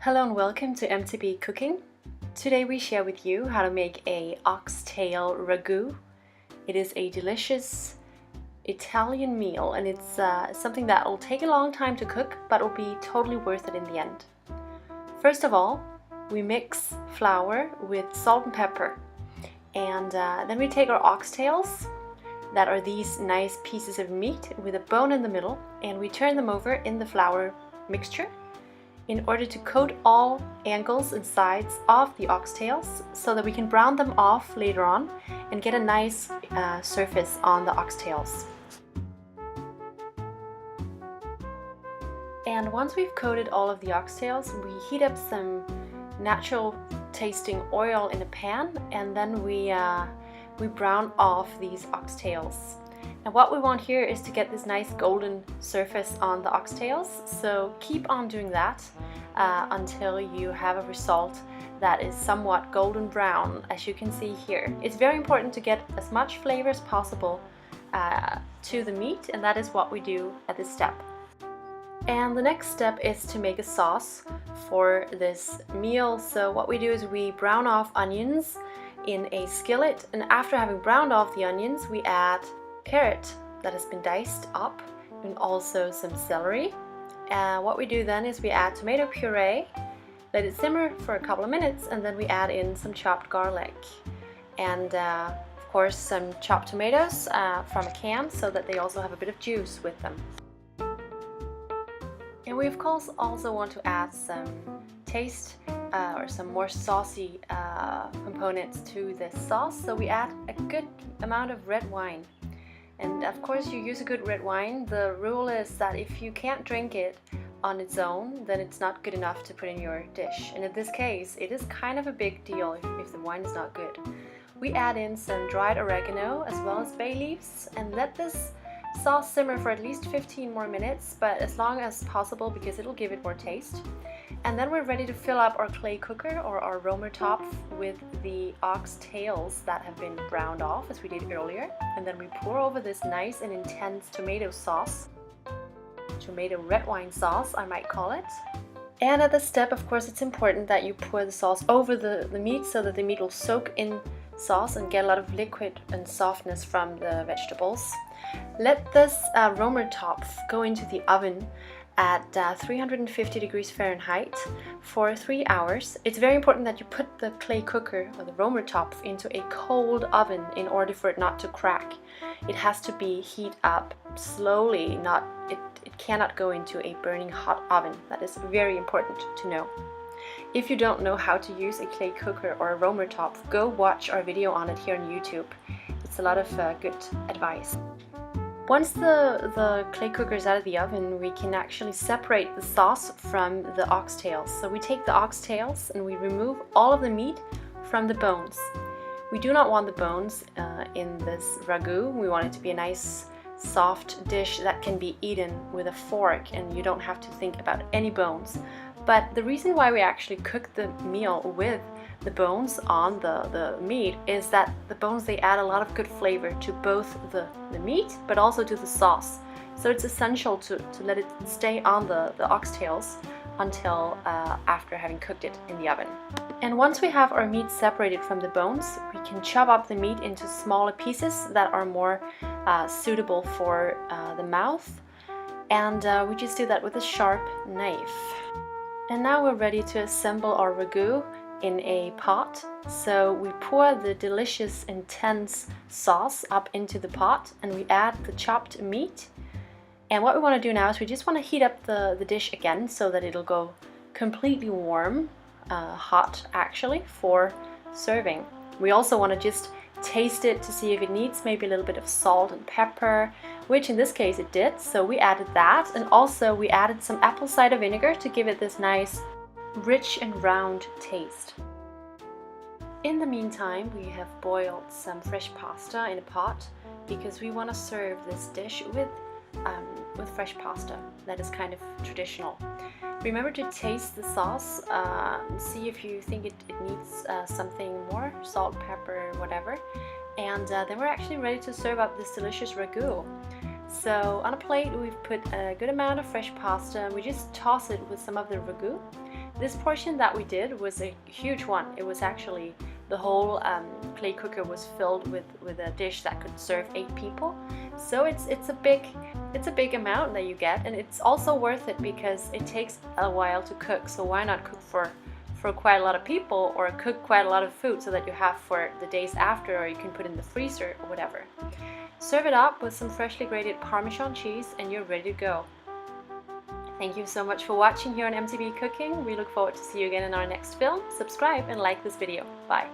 Hello and welcome to MTB Cooking. Today we share with you how to make a oxtail ragu. It is a delicious Italian meal and it's something that will take a long time to cook but will be totally worth it in the end. First of all, we mix flour with salt and pepper, and then we take our oxtails, that are these nice pieces of meat with a bone in the middle, and we turn them over in the flour mixture in order to coat all angles and sides of the oxtails so that we can brown them off later on and get a nice surface on the oxtails. And once we've coated all of the oxtails, we heat up some natural tasting oil in a pan, and then we brown off these oxtails. And what we want here is to get this nice golden surface on the oxtails, so keep on doing that until you have a result that is somewhat golden brown, as you can see here. It's very important to get as much flavor as possible to the meat, and that is what we do at this step. And the next step is to make a sauce for this meal. So what we do is we brown off onions in a skillet, and after having browned off the onions, we add carrot that has been diced up, and also some celery. And what we do then is we add tomato puree, let it simmer for a couple of minutes, and then we add in some chopped garlic and of course some chopped tomatoes from a can, so that they also have a bit of juice with them. And we of course also want to add some taste or some more saucy components to this sauce, so we add a good amount of red wine. And of course you use a good red wine. The rule is that if you can't drink it on its own, then it's not good enough to put in your dish. And in this case, it is kind of a big deal if the wine is not good. We add in some dried oregano as well as bay leaves, and let this sauce simmer for at least 15 more minutes, but as long as possible because it'll give it more taste. And then we're ready to fill up our clay cooker or our Römertopf with the oxtails that have been browned off as we did earlier. And then we pour over this nice and intense tomato sauce, tomato red wine sauce I might call it. And at this step, of course, it's important that you pour the sauce over the meat so that the meat will soak in sauce and get a lot of liquid and softness from the vegetables. Let this Römertopf go into the oven at 350 degrees Fahrenheit for 3 hours. It's very important that you put the clay cooker or the Römertopf into a cold oven in order for it not to crack. It has to be heat up slowly, it cannot go into a burning hot oven. That is very important to know. If you don't know how to use a clay cooker or a Römertopf, go watch our video on it here on YouTube. It's a lot of good advice. Once the clay cooker is out of the oven, we can actually separate the sauce from the oxtails. So we take the oxtails and we remove all of the meat from the bones. We do not want the bones in this ragu. We want it to be a nice soft dish that can be eaten with a fork, and you don't have to think about any bones. But the reason why we actually cook the meal with the bones on the meat is that the bones, they add a lot of good flavor to both the meat but also to the sauce. So it's essential to let it stay on the oxtails until after having cooked it in the oven. And once we have our meat separated from the bones, we can chop up the meat into smaller pieces that are more suitable for the mouth, and we just do that with a sharp knife. And now we're ready to assemble our ragu in a pot. So we pour the delicious intense sauce up into the pot, and we add the chopped meat. And what we want to do now is we just want to heat up the dish again so that it'll go completely warm, hot actually, for serving. We also want to just taste it to see if it needs maybe a little bit of salt and pepper, which in this case it did, so we added that. And also we added some apple cider vinegar to give it this nice rich and round taste. In the meantime, we have boiled some fresh pasta in a pot because we want to serve this dish with fresh pasta. That is kind of traditional. Remember to taste the sauce and see if you think it needs something more, salt, pepper, whatever. And then we're actually ready to serve up this delicious ragu. So on a plate we've put a good amount of fresh pasta and we just toss it with some of the ragu. This portion that we did was a huge one. It was actually the whole clay cooker was filled with a dish that could serve 8 people. So it's a big amount that you get, and it's also worth it because it takes a while to cook. So why not cook for quite a lot of people, or cook quite a lot of food so that you have for the days after, or you can put in the freezer or whatever. Serve it up with some freshly grated Parmesan cheese and you're ready to go. Thank you so much for watching here on MTB Cooking. We look forward to see you again in our next film. Subscribe and like this video. Bye.